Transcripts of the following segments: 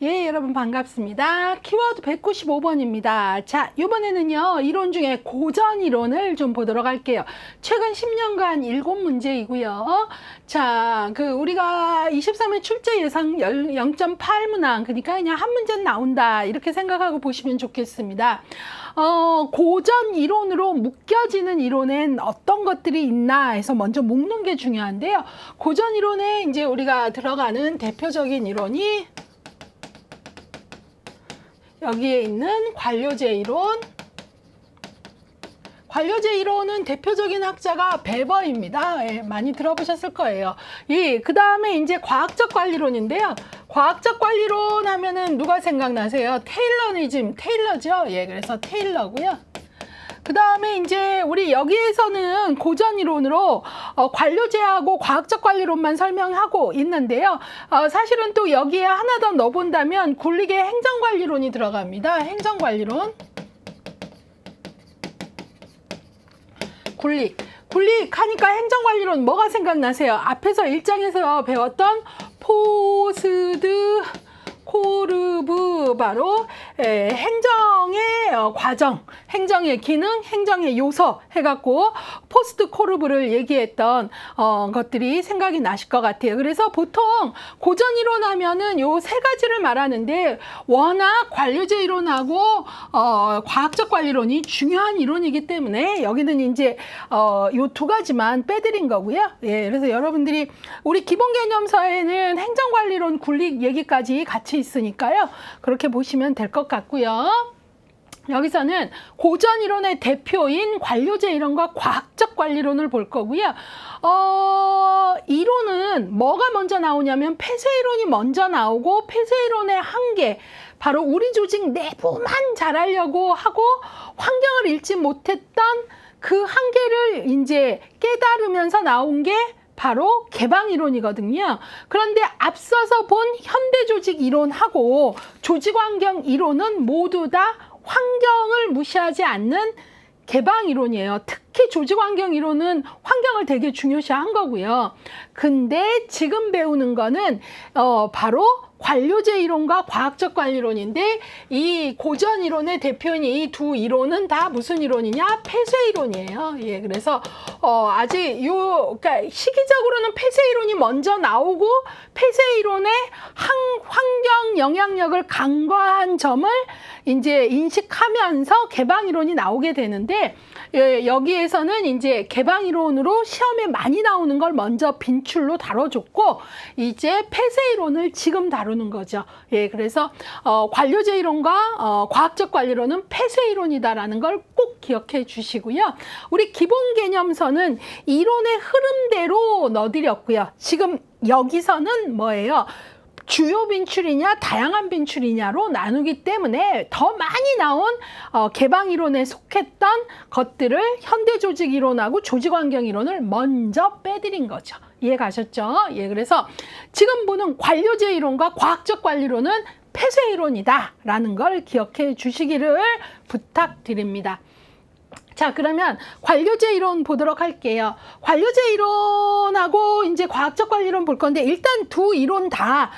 예, 여러분 반갑습니다. 키워드 195번입니다. 자, 이번에는요, 이론 중에 고전 이론을 좀 보도록 할게요. 최근 10년간 7문제이고요. 자, 우리가 23회 출제 예상 0.8 문항, 그러니까 그냥 한 문제는 나온다. 이렇게 생각하고 보시면 좋겠습니다. 고전 이론으로 묶여지는 이론엔 어떤 것들이 있나 해서 먼저 묶는 게 중요한데요. 고전 이론에 이제 우리가 들어가는 대표적인 이론이 여기에 있는 관료제 이론. 관료제 이론은 대표적인 학자가 베버입니다. 예, 많이 들어보셨을 거예요. 예, 그 다음에 이제 과학적 관리론인데요. 과학적 관리론 하면은 누가 생각나세요? 테일러죠. 예, 그래서 테일러고요. 그 다음에 이제 우리 여기에서는 고전 이론으로 관료제하고 과학적 관리론만 설명하고 있는데요. 사실은 또 여기에 하나 더 넣어본다면 굴릭의 행정관리론이 들어갑니다. 행정관리론. 굴릭 하니까 행정관리론 뭐가 생각나세요? 앞에서 1장에서 배웠던 포스드 코르브, 바로 행정의 과정, 행정의 기능, 행정의 요소 해갖고 포스트 코르브를 얘기했던 것들이 생각이 나실 것 같아요. 그래서 보통 고전 이론 하면은 요 세 가지를 말하는데, 워낙 관료제 이론하고 과학적 관리론이 중요한 이론이기 때문에 여기는 이제 요 두 가지만 빼드린 거고요. 예, 그래서 여러분들이 우리 기본 개념서에는 행정관리론, 굴릭 얘기까지 같이 있으니까요. 그렇게 보시면 될 것 같고요. 여기서는 고전 이론의 대표인 관료제 이론과 과학적 관리론을 볼 거고요. 이론은 뭐가 먼저 나오냐면 폐쇄 이론이 먼저 나오고, 폐쇄 이론의 한계, 바로 우리 조직 내부만 잘하려고 하고 환경을 잃지 못했던 그 한계를 이제 깨달으면서 나온 게 바로 개방이론이거든요. 그런데 앞서서 본 현대조직 이론하고 조직환경 이론은 모두 다 환경을 무시하지 않는 개방이론이에요. 특히 조직환경 이론은 환경을 되게 중요시한 거고요. 근데 지금 배우는 거는 바로 관료제 이론과 과학적 관리론인데, 이 고전 이론의 대표인 이 두 이론은 다 무슨 이론이냐? 폐쇄 이론이에요. 예, 그래서 아직 그러니까 시기적으로는 폐쇄 이론이 먼저 나오고, 폐쇄 이론의 환경 영향력을 간과한 점을 이제 인식하면서 개방 이론이 나오게 되는데, 예, 여기에서는 이제 개방 이론으로 시험에 많이 나오는 걸 먼저 빈출로 다뤄줬고, 이제 폐쇄 이론을 지금 다루는 거죠. 예, 그래서 관료제 이론과 과학적 관리론은 폐쇄 이론이다라는 걸 꼭 기억해 주시고요. 우리 기본 개념서는 이론의 흐름대로 넣어드렸고요. 지금 여기서는 뭐예요? 주요 빈출이냐 다양한 빈출이냐로 나누기 때문에 더 많이 나온 개방 이론에 속했던 것들을 현대조직 이론하고 조직환경 이론을 먼저 빼드린 거죠. 이해 가셨죠? 예, 그래서 지금 보는 관료제 이론과 과학적 관리론은 폐쇄 이론이다 라는 걸 기억해 주시기를 부탁드립니다. 자, 그러면 관료제 이론 보도록 할게요. 관료제 이론하고 이제 과학적 관리론 볼 건데, 일단 두 이론 다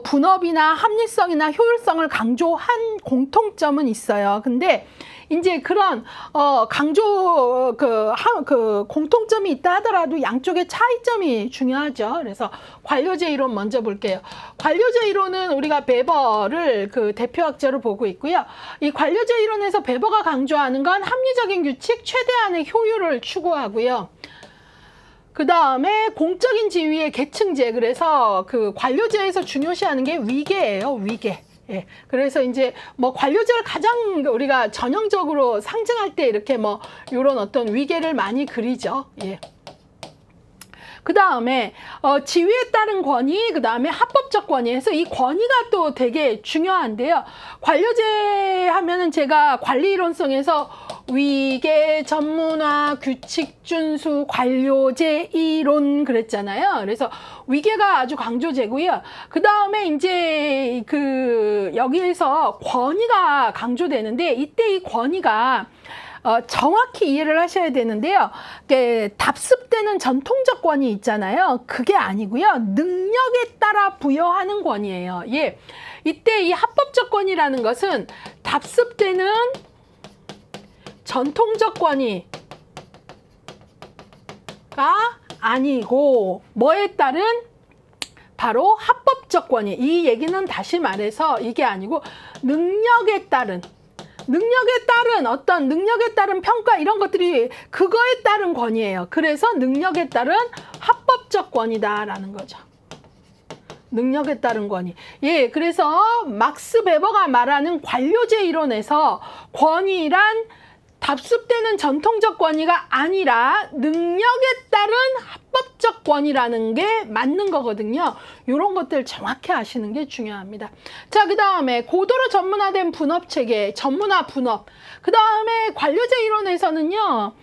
분업이나 합리성이나 효율성을 강조한 공통점은 있어요. 근데 이제 그런 강조 공통점이 있다 하더라도 양쪽의 차이점이 중요하죠. 그래서 관료제 이론 먼저 볼게요. 관료제 이론은 우리가 베버를 대표학자로 보고 있고요. 이 관료제 이론에서 베버가 강조하는 건 합리적인 규칙, 최대한의 효율을 추구하고요. 그 다음에 공적인 지위의 계층제, 그래서 관료제에서 중요시하는 게 위계예요, 위계. 예, 그래서 이제 관료제를 가장 우리가 전형적으로 상징할 때 이렇게 이런 어떤 위계를 많이 그리죠. 예. 그 다음에 지위에 따른 권위, 그 다음에 합법적 권위 해서 이 권위가 또 되게 중요한데요. 관료제 하면은 제가 관리 이론성에서 위계, 전문화, 규칙 준수, 관료제 이론 그랬잖아요. 그래서 위계가 아주 강조되고요. 그 다음에 이제 여기에서 권위가 강조되는데, 이때 이 권위가 정확히 이해를 하셔야 되는데요. 답습되는 전통적 권위 있잖아요. 그게 아니고요. 능력에 따라 부여하는 권위예요. 예. 이때 이 합법적 권위라는 것은 답습되는 전통적 권위가 아니고 뭐에 따른 바로 합법적 권위. 이 얘기는 다시 말해서 이게 아니고 능력에 따른 어떤 능력에 따른 평가 이런 것들이 그거에 따른 권위예요. 그래서 능력에 따른 합법적 권위다라는 거죠. 능력에 따른 권위. 예, 그래서 막스 베버가 말하는 관료제 이론에서 권위란 답습되는 전통적 권위가 아니라 능력에 따른 합법적 권위라는 게 맞는 거거든요. 이런 것들 정확히 아시는 게 중요합니다. 자, 그 다음에 고도로 전문화된 분업체계, 전문화 분업. 그 다음에 관료제 이론에서는요,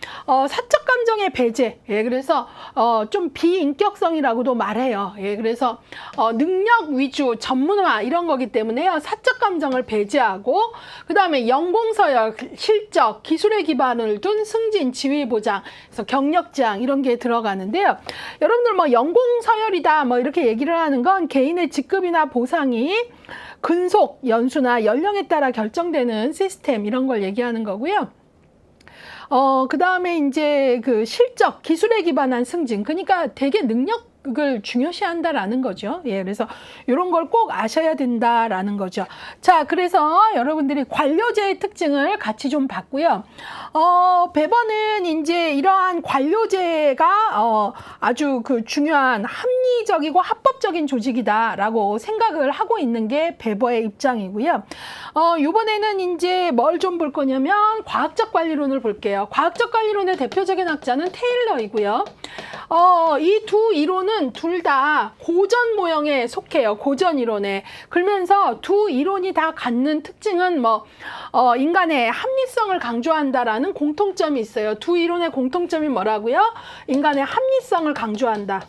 사적 감정의 배제. 예, 그래서 좀 비인격성이라고도 말해요. 예, 그래서 능력 위주 전문화 이런 거기 때문에요. 사적 감정을 배제하고, 그 다음에 연공서열, 실적, 기술에 기반을 둔 승진, 지위 보장, 그래서 경력 지향 이런 게 들어가는데요. 여러분들 뭐 연공서열이다 뭐 이렇게 얘기를 하는 건 개인의 직급이나 보상이 근속, 연수나 연령에 따라 결정되는 시스템 이런 걸 얘기하는 거고요. 그 다음에 이제 그 실적, 기술에 기반한 승진. 그러니까 되게 능력을 중요시한다라는 거죠. 예, 그래서 이런 걸 꼭 아셔야 된다라는 거죠. 자, 그래서 여러분들이 관료제의 특징을 같이 좀 봤고요. 베버는 이제 이러한 관료제가 아주 그 중요한 합리적이고 합법적인 조직이다라고 생각을 하고 있는 게 베버의 입장이고요. 이번에는 이제 뭘 좀 볼 거냐면 과학적 관리론을 볼게요. 과학적 관리론의 대표적인 학자는 테일러이고요. 이 두 이론은 둘 다 고전 모형에 속해요. 고전 이론에. 그러면서 두 이론이 다 갖는 특징은 뭐 인간의 합리성을 강조한다라는 공통점이 있어요. 두 이론의 공통점이 뭐라고요? 인간의 합리성을 강조한다.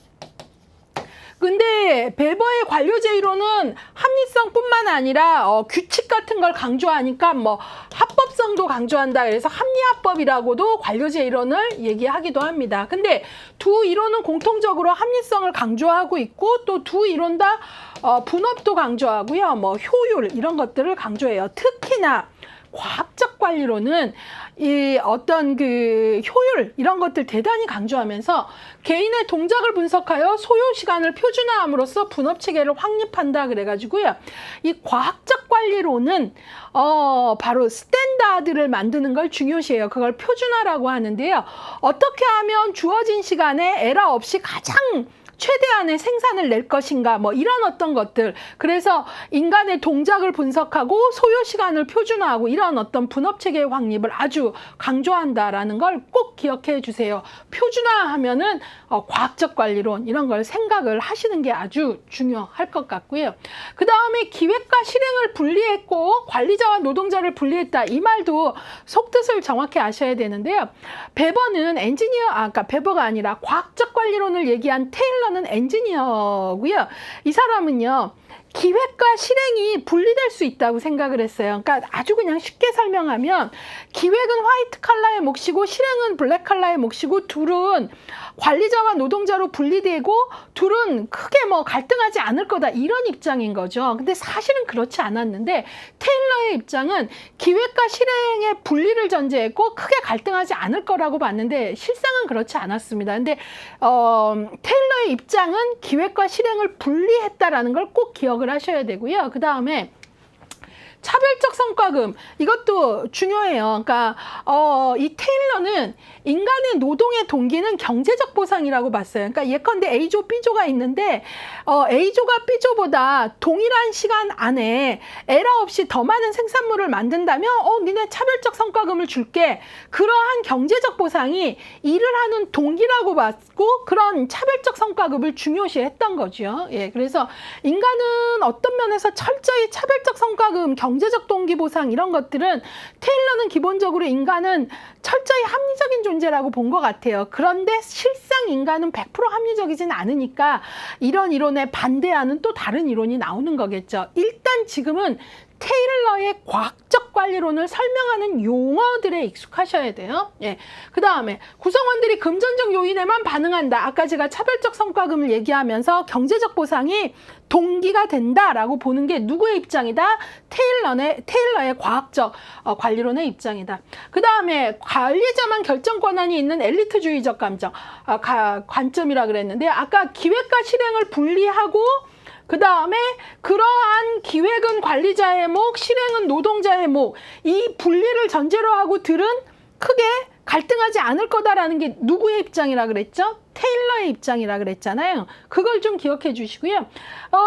근데 베버의 관료제 이론은 합리성뿐만 아니라 규칙 같은 걸 강조하니까 뭐 합법성도 강조한다. 그래서 합리합법이라고도 관료제 이론을 얘기하기도 합니다. 근데 두 이론은 공통적으로 합리성을 강조하고 있고 또 두 이론 다 분업도 강조하고요. 뭐 효율 이런 것들을 강조해요. 특히나 과학적 관리론은 이 어떤 그 효율 이런 것들 대단히 강조하면서 개인의 동작을 분석하여 소요 시간을 표준화함으로써 분업 체계를 확립한다 그래가지고요. 이 과학적 관리론은 바로 스탠다드를 만드는 걸 중요시해요. 그걸 표준화라고 하는데요. 어떻게 하면 주어진 시간에 에러 없이 가장 최대한의 생산을 낼 것인가 뭐 이런 어떤 것들. 그래서 인간의 동작을 분석하고 소요 시간을 표준화하고 이런 어떤 분업체계의 확립을 아주 강조한다라는 걸 꼭 기억해 주세요. 표준화하면은 과학적 관리론 이런 걸 생각을 하시는 게 아주 중요할 것 같고요. 그 다음에 기획과 실행을 분리했고 관리자와 노동자를 분리했다. 이 말도 속뜻을 정확히 아셔야 되는데요. 베버는 그러니까 베버가 아니라 과학적 관리론을 얘기한 테일러는 엔지니어고요. 이 사람은요. 기획과 실행이 분리될 수 있다고 생각을 했어요. 그러니까 아주 그냥 쉽게 설명하면 기획은 화이트 칼라의 몫이고 실행은 블랙 칼라의 몫이고 둘은 관리자와 노동자로 분리되고 둘은 크게 뭐 갈등하지 않을 거다 이런 입장인 거죠. 근데 사실은 그렇지 않았는데 테일러의 입장은 기획과 실행의 분리를 전제했고 크게 갈등하지 않을 거라고 봤는데 실상은 그렇지 않았습니다. 근데 테일러의 입장은 기획과 실행을 분리했다라는 걸 꼭 기억을 하셔야 되고요. 그 다음에 차별적 성과금 이것도 중요해요. 그러니까 이 테일러는 인간의 노동의 동기는 경제적 보상이라고 봤어요. 그러니까 예컨대 A조, B조가 있는데 A조가 B조보다 동일한 시간 안에 에러 없이 더 많은 생산물을 만든다면 니네 차별적 성과금을 줄게. 그러한 경제적 보상이 일을 하는 동기라고 봤고 그런 차별적 성과금을 중요시했던 거죠. 예, 그래서 인간은 어떤 면에서 철저히 차별적 성과금, 경제적 동기 보상 이런 것들은 테일러는 기본적으로 인간은 철저히 합리적인 존재라고 본 것 같아요. 그런데 실상 인간은 100% 합리적이진 않으니까 이런 이론에 반대하는 또 다른 이론이 나오는 거겠죠. 일단 지금은 테일러의 과학적 관리론을 설명하는 용어들에 익숙하셔야 돼요. 예. 그 다음에 구성원들이 금전적 요인에만 반응한다. 아까 제가 차별적 성과금을 얘기하면서 경제적 보상이 동기가 된다라고 보는 게 누구의 입장이다? 테일러의 과학적 관리론의 입장이다. 그 다음에 관리자만 결정 권한이 있는 엘리트주의적 관점이라 그랬는데 아까 기획과 실행을 분리하고 그 다음에 그러한 기획은 관리자의 목, 실행은 노동자의 목, 이 분리를 전제로 하고 들은 크게 갈등하지 않을 거다라는 게 누구의 입장이라 그랬죠? 테일러의 입장이라 그랬잖아요. 그걸 좀 기억해 주시고요.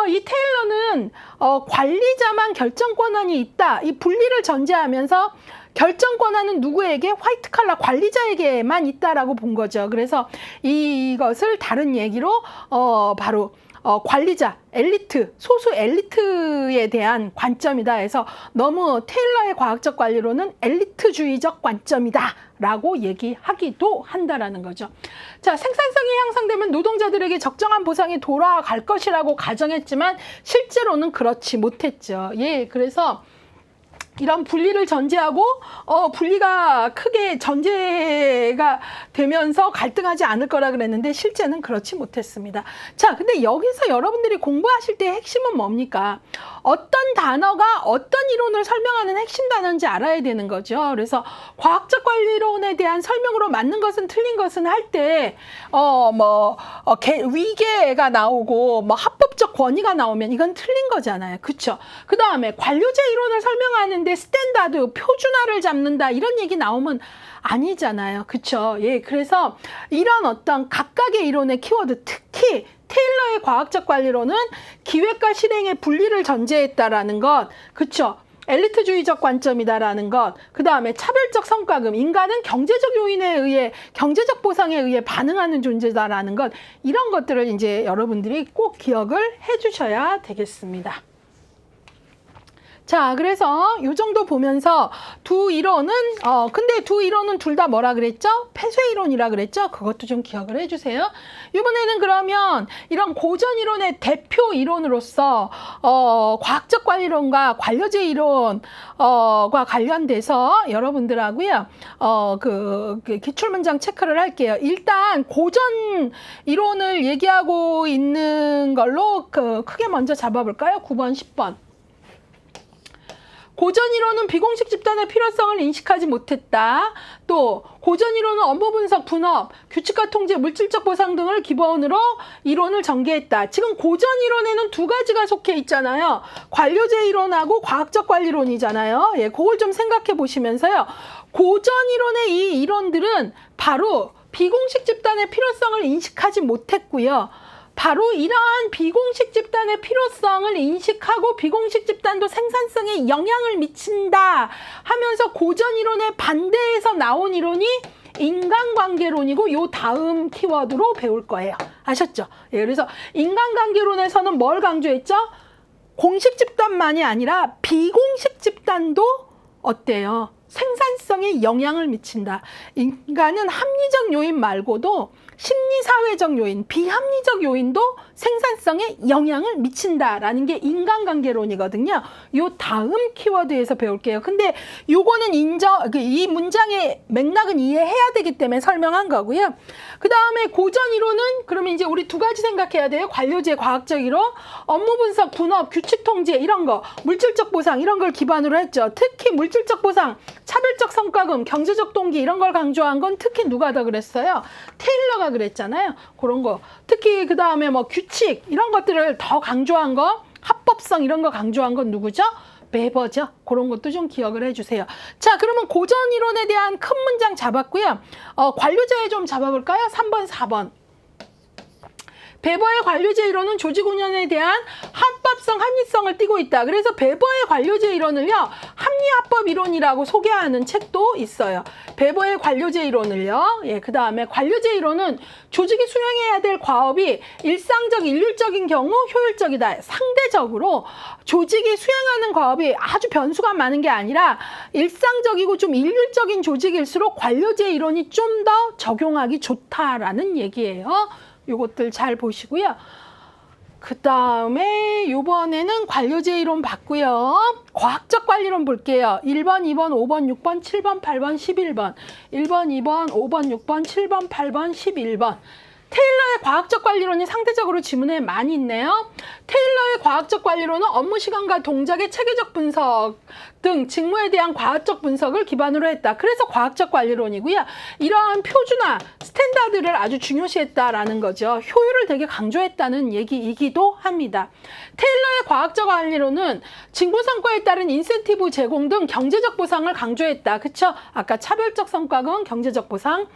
이 테일러는 관리자만 결정 권한이 있다. 이 분리를 전제하면서 결정 권한은 누구에게? 화이트 칼라 관리자에게만 있다라고 본 거죠. 그래서 이것을 다른 얘기로 바로 관리자, 엘리트, 소수 엘리트에 대한 관점이다 해서 너무 테일러의 과학적 관리론은 엘리트주의적 관점이다 라고 얘기하기도 한다라는 거죠. 자, 생산성이 향상되면 노동자들에게 적정한 보상이 돌아갈 것이라고 가정했지만 실제로는 그렇지 못했죠. 예, 그래서 이런 분리를 전제하고 분리가 크게 전제가 되면서 갈등하지 않을 거라 그랬는데 실제는 그렇지 못했습니다. 자, 근데 여기서 여러분들이 공부하실 때 핵심은 뭡니까? 어떤 단어가 어떤 이론을 설명하는 핵심 단어인지 알아야 되는 거죠. 그래서 과학적 관리론에 대한 설명으로 맞는 것은 틀린 것은 할 때 위계가 나오고 뭐 합법적 권위가 나오면 이건 틀린 거잖아요. 그렇죠? 그 다음에 관료제 이론을 설명하는 스탠다드, 표준화를 잡는다 이런 얘기 나오면 아니잖아요. 그쵸? 예, 그래서 이런 어떤 각각의 이론의 키워드, 특히 테일러의 과학적 관리론은 기획과 실행의 분리를 전제했다라는 것, 그쵸? 엘리트주의적 관점이다라는 것, 그 다음에 차별적 성과금, 인간은 경제적 요인에 의해, 경제적 보상에 의해 반응하는 존재다라는 것, 이런 것들을 이제 여러분들이 꼭 기억을 해 주셔야 되겠습니다. 자, 그래서 요 정도 보면서 두 이론은 근데 두 이론은 둘 다 뭐라 그랬죠? 폐쇄 이론이라 그랬죠? 그것도 좀 기억을 해주세요. 이번에는 그러면 이런 고전 이론의 대표 이론으로서 과학적 관리론과 관료제 이론과 관련돼서 여러분들하고요 그 기출 문장 체크를 할게요. 일단 고전 이론을 얘기하고 있는 걸로 크게 먼저 잡아볼까요? 9번, 10번. 고전 이론은 비공식 집단의 필요성을 인식하지 못했다. 또 고전 이론은 업무 분석, 분업, 규칙과 통제, 물질적 보상 등을 기본으로 이론을 전개했다. 지금 고전 이론에는 두 가지가 속해 있잖아요. 관료제 이론하고 과학적 관리론이잖아요. 예, 그걸 좀 생각해 보시면서요. 고전 이론의 이 이론들은 바로 비공식 집단의 필요성을 인식하지 못했고요. 바로 이러한 비공식 집단의 필요성을 인식하고 비공식 집단도 생산성에 영향을 미친다 하면서 고전 이론의 반대에서 나온 이론이 인간관계론이고 요 다음 키워드로 배울 거예요. 아셨죠? 예, 그래서 인간관계론에서는 뭘 강조했죠? 공식 집단만이 아니라 비공식 집단도 어때요? 생산성에 영향을 미친다. 인간은 합리적 요인 말고도 심리사회적 요인, 비합리적 요인도 생산성에 영향을 미친다라는 게 인간관계론이거든요. 요 다음 키워드에서 배울게요. 근데 요거는 이 문장의 맥락은 이해해야 되기 때문에 설명한 거고요. 그 다음에 고전 이론은 그러면 이제 우리 두 가지 생각해야 돼요. 관료제, 과학적 이론, 업무 분석, 분업, 규칙 통제 이런 거, 물질적 보상 이런 걸 기반으로 했죠. 특히 물질적 보상, 차별적 성과금, 경제적 동기 이런 걸 강조한 건 특히 누가 더 그랬어요? 테일러가 그랬잖아요. 그런 거. 특히 그 다음에 뭐 규칙 이런 것들을 더 강조한 거, 합법성 이런 거 강조한 건 누구죠? 웨버죠. 그런 것도 좀 기억을 해주세요. 자, 그러면 고전 이론에 대한 큰 문장 잡았고요. 관료제에 좀 잡아볼까요? 3번, 4번. 베버의 관료제 이론은 조직 운영에 대한 합법성, 합리성을 띠고 있다. 그래서 베버의 관료제 이론을요, 합리합법 이론이라고 소개하는 책도 있어요. 베버의 관료제 이론을요. 예, 그 다음에 관료제 이론은 조직이 수행해야 될 과업이 일상적, 일률적인 경우 효율적이다. 상대적으로 조직이 수행하는 과업이 아주 변수가 많은 게 아니라 일상적이고 좀 일률적인 조직일수록 관료제 이론이 좀 더 적용하기 좋다라는 얘기예요. 요것들 잘 보시고요. 그 다음에 요번에는 관료제 이론 봤고요. 과학적 관리론 볼게요. 1번, 2번, 5번, 6번, 7번, 8번, 11번. 1번, 2번, 5번, 6번, 7번, 8번, 11번. 테일러의 과학적 관리론이 상대적으로 지문에 많이 있네요. 테일러의 과학적 관리론은 업무 시간과 동작의 체계적 분석 등 직무에 대한 과학적 분석을 기반으로 했다. 그래서 과학적 관리론이고요. 이러한 표준화, 스탠다드를 아주 중요시했다라는 거죠. 효율을 되게 강조했다는 얘기이기도 합니다. 테일러의 과학적 관리론은 직무 성과에 따른 인센티브 제공 등 경제적 보상을 강조했다. 그쵸? 아까 차별적 성과금, 경제적 보상.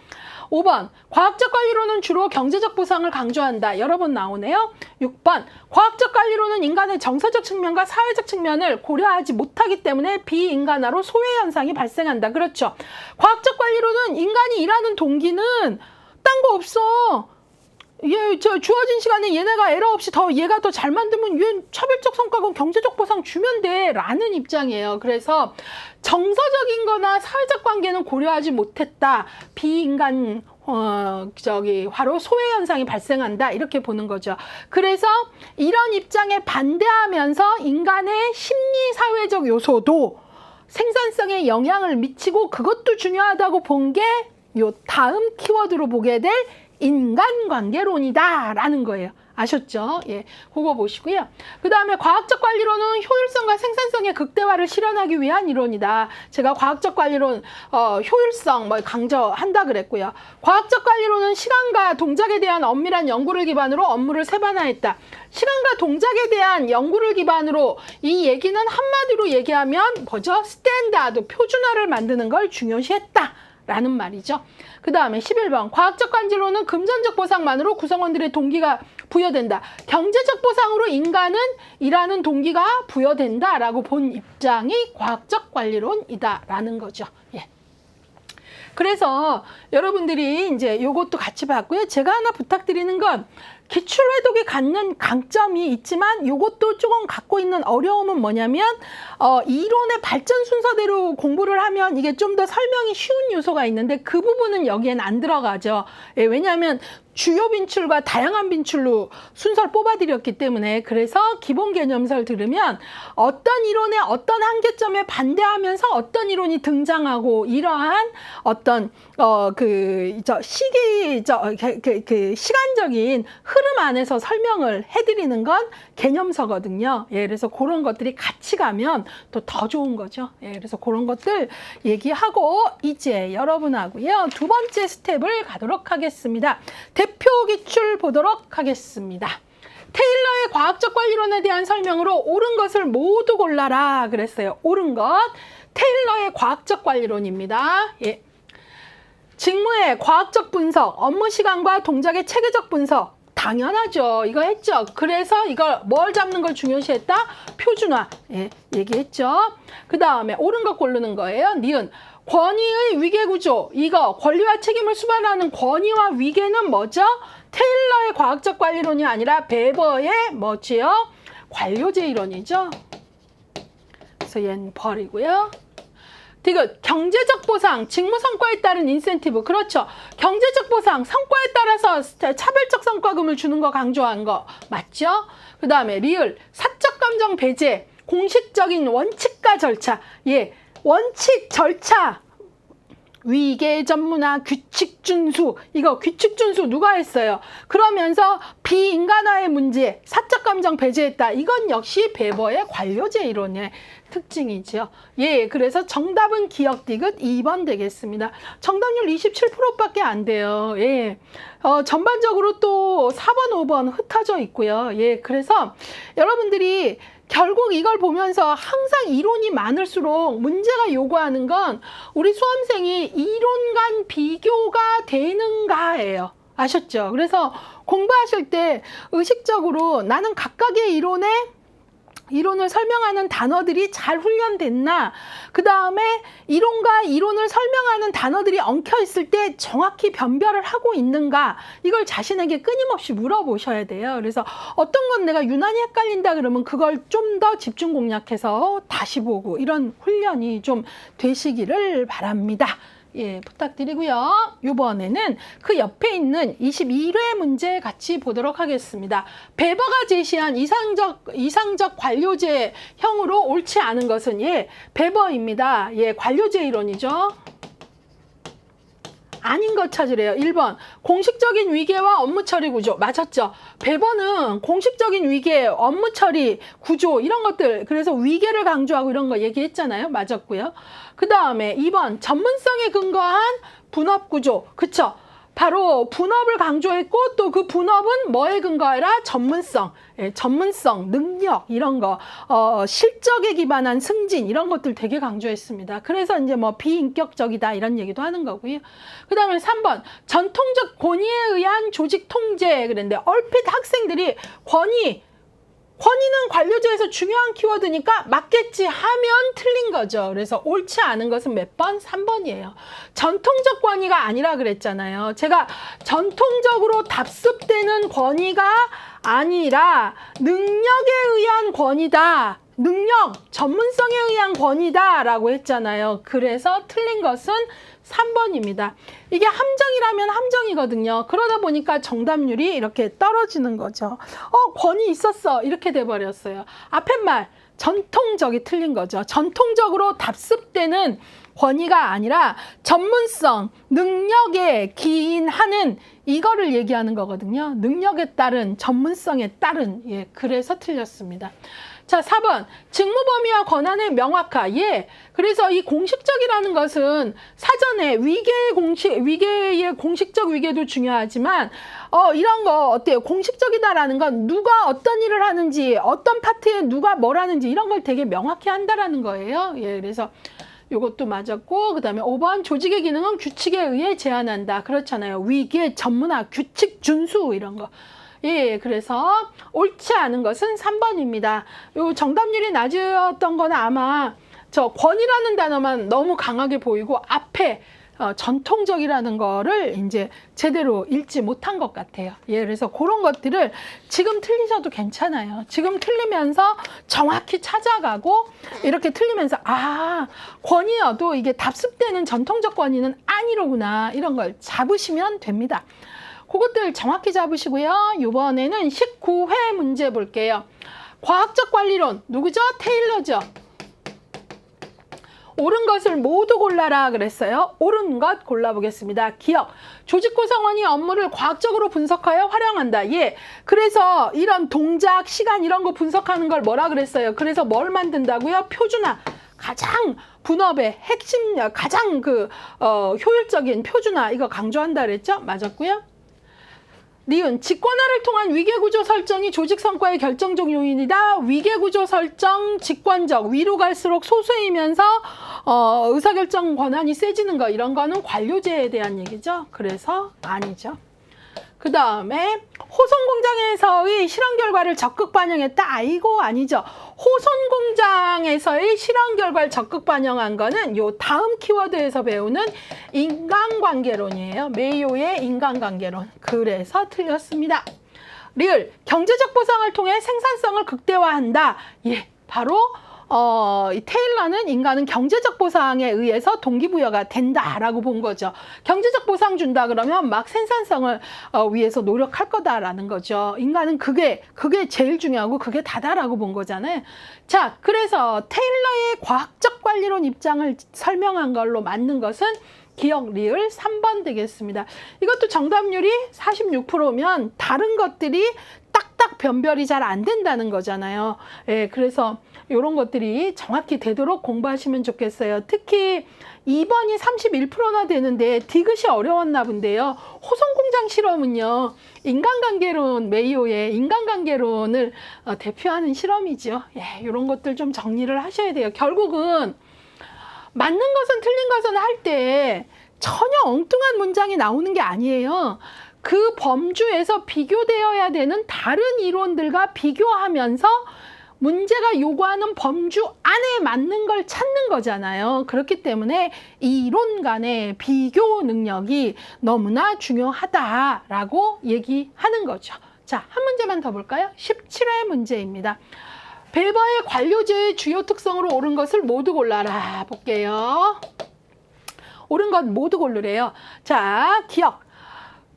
5번, 과학적 관리론은 주로 경제적 보상을 강조한다. 여러 번 나오네요. 6번, 과학적 관리론은 인간의 정서적 측면과 사회적 측면을 고려하지 못하기 때문에 비인간화로 소외 현상이 발생한다. 그렇죠. 과학적 관리론은 인간이 일하는 동기는 딴 거 없어. 주어진 시간에 얘네가 에러 없이 얘가 더 잘 만들면 얘 차별적 성과금 경제적 보상 주면 돼 라는 입장이에요. 그래서 정서적인 거나 사회적 관계는 고려하지 못했다. 비인간 화로 소외 현상이 발생한다. 이렇게 보는 거죠. 그래서 이런 입장에 반대하면서 인간의 심리 사회적 요소도 생산성에 영향을 미치고 그것도 중요하다고 본 게 요 다음 키워드로 보게 될 인간관계론이다 라는 거예요. 아셨죠? 예, 그거 보시고요. 그 다음에 과학적 관리론은 효율성과 생산성의 극대화를 실현하기 위한 이론이다. 제가 과학적 관리론 효율성 강조한다 그랬고요. 과학적 관리론은 시간과 동작에 대한 엄밀한 연구를 기반으로 업무를 세분화했다. 시간과 동작에 대한 연구를 기반으로 이 얘기는 한마디로 얘기하면 뭐죠? 스탠다드, 표준화를 만드는 걸 중요시했다. 라는 말이죠. 그 다음에 11번 과학적 관리론은 금전적 보상만으로 구성원들의 동기가 부여된다. 경제적 보상으로 인간은 일하는 동기가 부여된다 라고 본 입장이 과학적 관리론이다 라는 거죠. 예. 그래서 여러분들이 이제 요것도 같이 봤고요. 제가 하나 부탁드리는 건 기출회독이 갖는 강점이 있지만 요것도 조금 갖고 있는 어려움은 뭐냐면 이론의 발전 순서대로 공부를 하면 이게 좀 더 설명이 쉬운 요소가 있는데 그 부분은 여기엔 안 들어가죠. 예, 왜냐하면 주요 빈출과 다양한 빈출로 순서를 뽑아드렸기 때문에 그래서 기본 개념서를 들으면 어떤 이론의 어떤 한계점에 반대하면서 어떤 이론이 등장하고 이러한 어떤 시간적인 흐름 안에서 설명을 해드리는 건 개념서거든요. 예, 그래서 그런 것들이 같이 가면 또 더 좋은 거죠. 예, 그래서 그런 것들 얘기하고 이제 여러분하고요. 두 번째 스텝을 가도록 하겠습니다. 대표 기출 보도록 하겠습니다. 테일러의 과학적 관리론에 대한 설명으로 옳은 것을 모두 골라라 그랬어요. 옳은 것. 테일러의 과학적 관리론입니다. 예. 직무의 과학적 분석, 업무 시간과 동작의 체계적 분석. 당연하죠. 이거 했죠. 그래서 이걸 뭘 잡는 걸 중요시했다? 표준화. 예, 얘기했죠. 그 다음에 옳은 것 고르는 거예요. 니은. 권위의 위계구조. 이거 권리와 책임을 수반하는 권위와 위계는 뭐죠? 테일러의 과학적 관리론이 아니라 베버의 뭐지요? 관료제 이론이죠. 그래서 얘는 버리고요. 디귿, 경제적 보상, 직무 성과에 따른 인센티브. 그렇죠. 경제적 보상, 성과에 따라서 차별적 성과금을 주는 거 강조한 거 맞죠? 그 다음에 리을, 사적 감정 배제, 공식적인 원칙과 절차. 예, 원칙, 절차. 위계 전문화, 규칙 준수. 이거 규칙 준수 누가 했어요? 그러면서 비인간화의 문제, 사적 감정 배제했다. 이건 역시 베버의 관료제 이론의 특징이죠. 예, 그래서 정답은 기억 디귿 2번 되겠습니다. 정답률 27%밖에 안 돼요. 예. 전반적으로 또 4번, 5번 흩어져 있고요. 예, 그래서 여러분들이 결국 이걸 보면서 항상 이론이 많을수록 문제가 요구하는 건 우리 수험생이 이론 간 비교가 되는가예요. 아셨죠? 그래서 공부하실 때 의식적으로 나는 각각의 이론을 설명하는 단어들이 잘 훈련됐나? 그 다음에 이론과 이론을 설명하는 단어들이 엉켜 있을 때 정확히 변별을 하고 있는가? 이걸 자신에게 끊임없이 물어보셔야 돼요. 그래서 어떤 건 내가 유난히 헷갈린다 그러면 그걸 좀 더 집중 공략해서 다시 보고 이런 훈련이 좀 되시기를 바랍니다. 예, 부탁드리고요. 이번에는 그 옆에 있는 21회 문제 같이 보도록 하겠습니다. 베버가 제시한 이상적 관료제형으로 옳지 않은 것은 예, 베버입니다. 예, 관료제 이론이죠. 아닌 것 찾으래요. 1번 공식적인 위계와 업무 처리 구조. 맞았죠? 베버는 공식적인 위계, 업무 처리 구조 이런 것들, 그래서 위계를 강조하고 이런 거 얘기했잖아요. 맞았고요. 그 다음에 2번 전문성에 근거한 분업 구조. 그쵸? 바로 분업을 강조했고 또 그 분업은 뭐에 근거해라? 전문성, 예, 전문성, 능력 이런 거, 실적에 기반한 승진 이런 것들 되게 강조했습니다. 그래서 이제 뭐 비인격적이다 이런 얘기도 하는 거고요. 그 다음에 3번 전통적 권위에 의한 조직 통제 그랬는데 얼핏 학생들이 권위는 관료제에서 중요한 키워드니까 맞겠지 하면 틀린 거죠. 그래서 옳지 않은 것은 몇 번? 3번이에요. 전통적 권위가 아니라 그랬잖아요. 제가 전통적으로 답습되는 권위가 아니라 능력에 의한 권위다. 능력, 전문성에 의한 권위다 라고 했잖아요. 그래서 틀린 것은 3번입니다. 이게 함정이라면 함정이거든요. 그러다 보니까 정답률이 이렇게 떨어지는 거죠. 권위 있었어. 이렇게 돼버렸어요. 앞에 말, 전통적이 틀린 거죠. 전통적으로 답습되는 권위가 아니라 전문성, 능력에 기인하는 이거를 얘기하는 거거든요. 능력에 따른, 전문성에 따른. 예, 그래서 틀렸습니다. 자, 4번 직무 범위와 권한의 명확화. 예, 그래서 이 공식적이라는 것은 사전에 위계의 공식적 위계도 중요하지만 이런 거 어때요? 공식적이다라는 건 누가 어떤 일을 하는지, 어떤 파트에 누가 뭘 하는지 이런 걸 되게 명확히 한다라는 거예요. 예, 그래서 이것도 맞았고, 그 다음에 5번 조직의 기능은 규칙에 의해 제한한다. 그렇잖아요. 위계, 전문화, 규칙, 준수 이런 거. 예, 그래서 옳지 않은 것은 3번입니다. 요 정답률이 낮았던 거는 아마 저 권이라는 단어만 너무 강하게 보이고 앞에 전통적이라는 거를 이제 제대로 읽지 못한 것 같아요. 예, 그래서 그런 것들을 지금 틀리셔도 괜찮아요. 지금 틀리면서 정확히 찾아가고 이렇게 틀리면서 권위여도 이게 답습되는 전통적 권위는 아니로구나 이런 걸 잡으시면 됩니다. 그것들 정확히 잡으시고요. 이번에는 19회 문제 볼게요. 과학적 관리론 누구죠? 테일러죠. 옳은 것을 모두 골라라 그랬어요. 옳은 것 골라보겠습니다. 기억, 조직 구성원이 업무를 과학적으로 분석하여 활용한다. 예, 그래서 이런 동작, 시간 이런 거 분석하는 걸 뭐라 그랬어요? 그래서 뭘 만든다고요? 표준화. 가장 분업의 핵심, 가장 효율적인 표준화 이거 강조한다 그랬죠? 맞았고요. 니은, 직권화를 통한 위계구조 설정이 조직 성과의 결정적 요인이다. 위계구조 설정, 직관적, 위로 갈수록 소수이면서 의사결정 권한이 세지는 거 이런 거는 관료제에 대한 얘기죠. 그래서 아니죠. 그 다음에 호손공장에서의 실험 결과를 적극 반영했다. 아이고 아니죠. 호손공장에서의 실험 결과를 적극 반영한 거는 요 다음 키워드에서 배우는 인간관계론이에요. 메이오의 인간관계론. 그래서 틀렸습니다. 리을, 경제적 보상을 통해 생산성을 극대화한다. 예, 바로 이 테일러는 인간은 경제적 보상에 의해서 동기부여가 된다라고 본 거죠. 경제적 보상 준다 그러면 막 생산성을 위해서 노력할 거다라는 거죠. 인간은 그게 제일 중요하고 그게 다다라고 본 거잖아요. 자, 그래서 테일러의 과학적 관리론 입장을 설명한 걸로 맞는 것은 기억, 리을 3번 되겠습니다. 이것도 정답률이 46%면 다른 것들이 딱딱 변별이 잘 안 된다는 거잖아요. 예, 그래서 이런 것들이 정확히 되도록 공부하시면 좋겠어요. 특히 2번이 31%나 되는데 디귿이 어려웠나 본데요. 호손공장 실험은요. 인간관계론, 메이오의 인간관계론을 대표하는 실험이죠. 예, 이런 것들 좀 정리를 하셔야 돼요. 결국은 맞는 것은 틀린 것은 할 때 전혀 엉뚱한 문장이 나오는 게 아니에요. 그 범주에서 비교되어야 되는 다른 이론들과 비교하면서 문제가 요구하는 범주 안에 맞는 걸 찾는 거잖아요. 그렇기 때문에 이론 간의 비교 능력이 너무나 중요하다라고 얘기하는 거죠. 자, 한 문제만 더 볼까요? 17회 문제입니다. 베버의 관료제의 주요 특성으로 옳은 것을 모두 골라라 볼게요. 옳은 건 모두 고르래요. 자, 기억.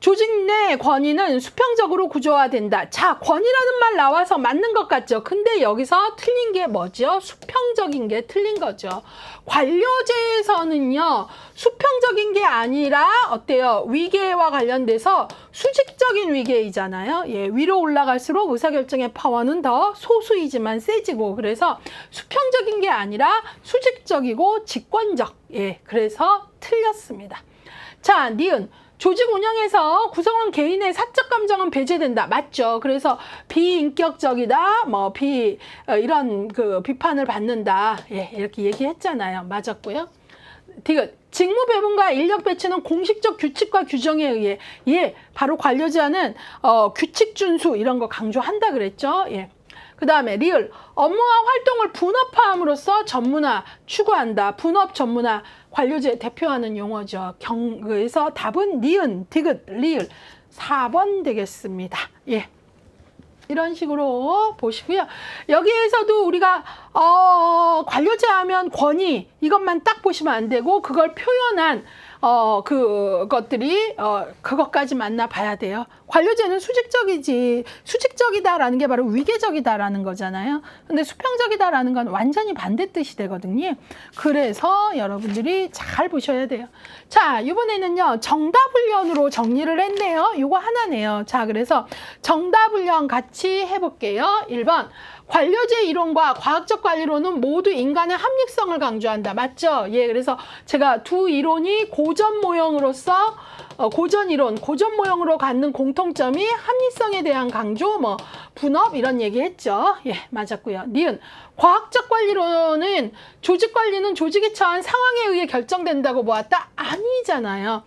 조직 내 권위는 수평적으로 구조화된다. 자, 권위라는 말 나와서 맞는 것 같죠? 근데 여기서 틀린 게 뭐죠? 수평적인 게 틀린 거죠. 관료제에서는요, 수평적인 게 아니라 어때요? 위계와 관련돼서 수직적인 위계이잖아요. 예, 위로 올라갈수록 의사결정의 파워는 더 소수이지만 세지고, 그래서 수평적인 게 아니라 수직적이고 직권적. 예, 그래서 틀렸습니다. 자, 니은. 조직 운영에서 구성원 개인의 사적 감정은 배제된다. 맞죠? 그래서 비인격적이다. 이런 비판을 받는다. 예, 이렇게 얘기했잖아요. 맞았고요. 디귿. 직무 배분과 인력 배치는 공식적 규칙과 규정에 의해, 예, 바로 관료제하는 규칙 준수 이런 거 강조한다 그랬죠. 예. 그 다음에 리을. 업무와 활동을 분업화함으로써 전문화 추구한다. 분업 전문화 관료제 대표하는 용어죠. 그래서 답은 니은, 디귿, 리을 4번 되겠습니다. 예. 이런 식으로 보시고요. 여기에서도 우리가 관료제 하면 권위 이것만 딱 보시면 안 되고 그걸 표현한 그것들이 그것까지 만나 봐야 돼요. 관료제는 수직적이다라는 게 바로 위계적이다라는 거잖아요. 근데 수평적이다라는 건 완전히 반대 뜻이 되거든요. 그래서 여러분들이 잘 보셔야 돼요. 자, 이번에는요, 정답훈련으로 정리를 했네요. 이거 하나네요. 자, 그래서 정답훈련 같이 해볼게요. 1번. 관료제 이론과 과학적 관리론은 모두 인간의 합리성을 강조한다. 맞죠? 예, 그래서 제가 두 이론이 고전 모형으로서 고전 이론, 고전 모형으로 갖는 공통점이 합리성에 대한 강조, 분업 이런 얘기 했죠. 예, 맞았고요. 니은. 과학적 관리론은 조직 관리는 조직에 처한 상황에 의해 결정된다고 보았다. 아니잖아요.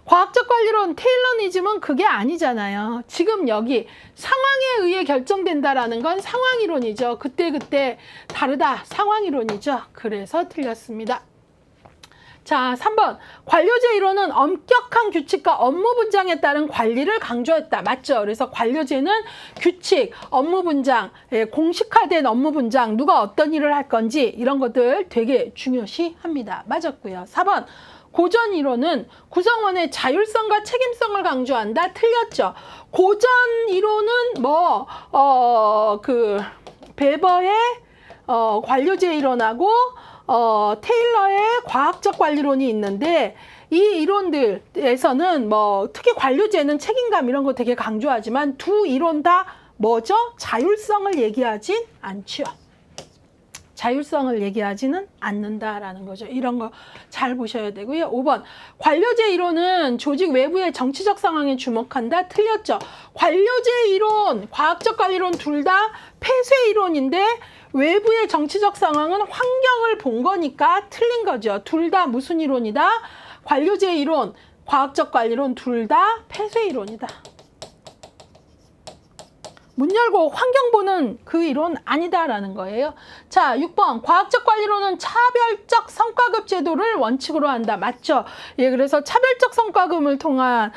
과학적 관리론 테일러니즘은 그게 아니잖아요. 지금 여기 상황에 의해 결정된다라는 건 상황이론이죠. 그때 다르다. 상황이론이죠. 그래서 틀렸습니다. 자, 3번. 관료제 이론은 엄격한 규칙과 업무 분장에 따른 관리를 강조했다. 맞죠? 그래서 관료제는 규칙, 업무 분장, 공식화된 업무 분장, 누가 어떤 일을 할 건지 이런 것들 되게 중요시합니다. 맞았고요. 4번. 고전 이론은 구성원의 자율성과 책임성을 강조한다. 틀렸죠. 고전 이론은 베버의 관료제 이론하고 테일러의 과학적 관리론이 있는데 이 이론들에서는 특히 관료제는 책임감 이런 거 되게 강조하지만 두 이론 다 뭐죠? 자율성을 얘기하진 않죠. 자율성을 얘기하지는 않는다라는 거죠. 이런 거 잘 보셔야 되고요. 5번. 관료제 이론은 조직 외부의 정치적 상황에 주목한다. 틀렸죠. 관료제 이론, 과학적 관리론 둘 다 폐쇄 이론인데 외부의 정치적 상황은 환경을 본 거니까 틀린 거죠. 둘 다 무슨 이론이다? 관료제 이론, 과학적 관리론 둘 다 폐쇄 이론이다. 문 열고 환경 보는 그 이론 아니다라는 거예요. 자, 6번. 과학적 관리론은 차별적 성과급 제도를 원칙으로 한다. 맞죠? 예, 그래서 차별적 성과급을 통한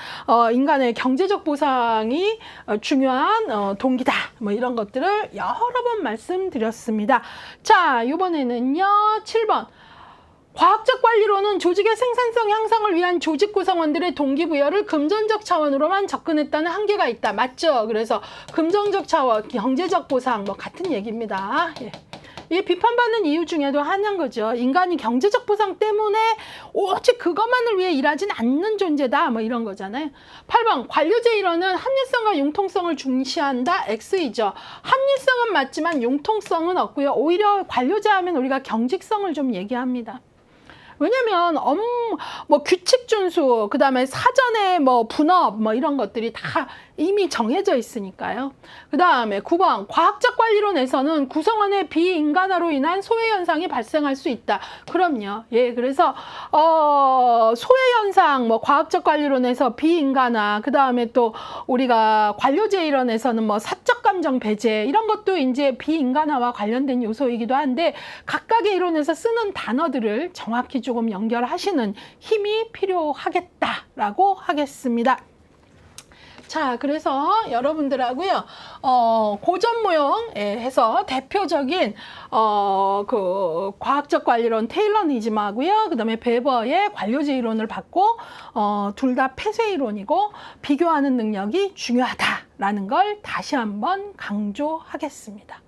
인간의 경제적 보상이 중요한 동기다. 이런 것들을 여러 번 말씀드렸습니다. 자, 이번에는요. 7번. 과학적 관리론은 조직의 생산성 향상을 위한 조직 구성원들의 동기부여를 금전적 차원으로만 접근했다는 한계가 있다. 맞죠? 그래서 금전적 차원, 경제적 보상 같은 얘기입니다. 예. 이게 비판받는 이유 중에도 하나인 거죠. 인간이 경제적 보상 때문에 오직 그것만을 위해 일하진 않는 존재다. 이런 거잖아요. 8번. 관료제 이론은 합리성과 융통성을 중시한다. X이죠. 합리성은 맞지만 융통성은 없고요. 오히려 관료제 하면 우리가 경직성을 좀 얘기합니다. 왜냐면 규칙 준수, 그다음에 사전에 분업 이런 것들이 다 이미 정해져 있으니까요. 그다음에 9번. 과학적 관리론에서는 구성원의 비인간화로 인한 소외 현상이 발생할 수 있다. 그럼요. 예, 그래서 소외 현상 과학적 관리론에서 비인간화, 그다음에 또 우리가 관료제 이론에서는 사적 감정 배제 이런 것도 이제 비인간화와 관련된 요소이기도 한데 각각의 이론에서 쓰는 단어들을 정확히 조금 연결하시는 힘이 필요하겠다라고 하겠습니다. 자, 그래서 여러분들하고요, 고전무용에 해서 대표적인, 그, 과학적 관리론 테일러니즘하고요, 그 다음에 베버의 관료제 이론을 받고, 둘 다 폐쇄 이론이고, 비교하는 능력이 중요하다라는 걸 다시 한번 강조하겠습니다.